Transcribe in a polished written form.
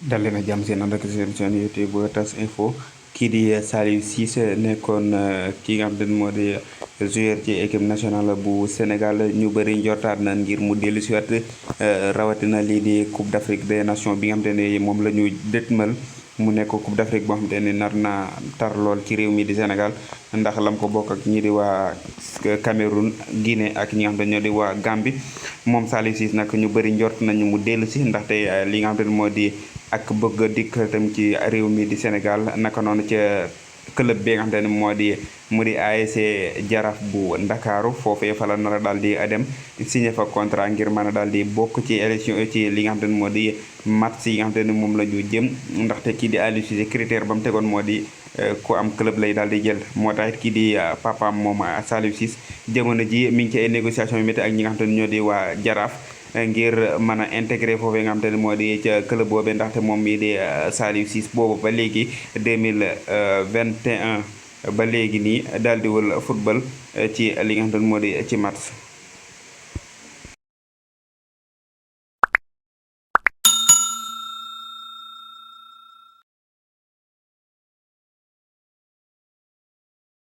dal leen ak jàmm seen ànd ak seen chaîne YouTube TAS Info. kii di Saliou Ciss nekkoon ki nga xam te ne moo di joueur ci équipe nationale bu Sénégal ñu bëri njortaat na ngir mu dellu si waat rawatina lii di Coupe d'Afrique des Nations bi nga xam te ne moom la ñu dëtmal mu nekk Coupe d'Afrique boo xam te ne nar na tar lool ci réew mi di Sénégal ndax lam ko bokk ak ñi di waa Cameroun Guinée ak ñi nga xam te ñoo di waa Gambie. moom Saliou Ciss nag ñu bëri njort nañu mu dellu si ndaxte li nga xam te ne moo di ak bëgg a dikk tam ci réew mi di Sénégal naka noonu ca club bi nga xam te ne mu di ASC Jaraaf bu Ndakaaru foofee fa la nar a daal di dem signé fa contrat ngir mën a daal di bokk ci élection ci li nga xam te ne moo di match yi nga xam te ne moom la ñu jëm ndaxte kii di Aliou Cissé critère ba mu tegoon moo di ku am club lay daal di jël moo tax it kii di papaam moom Saliou Ciss jamono ji mi ngi ci ay négociation yu métti ak ñi nga xam te ne ñoo di waa Jaraaf ngir mën a intégré foofee nga xam te ne moo di ca club boobee ndaxte moom mii di Saliou Ciss boobu ba léegi 2021 ba léegi nii daal di wul football ci li nga xam te ne moo di ci match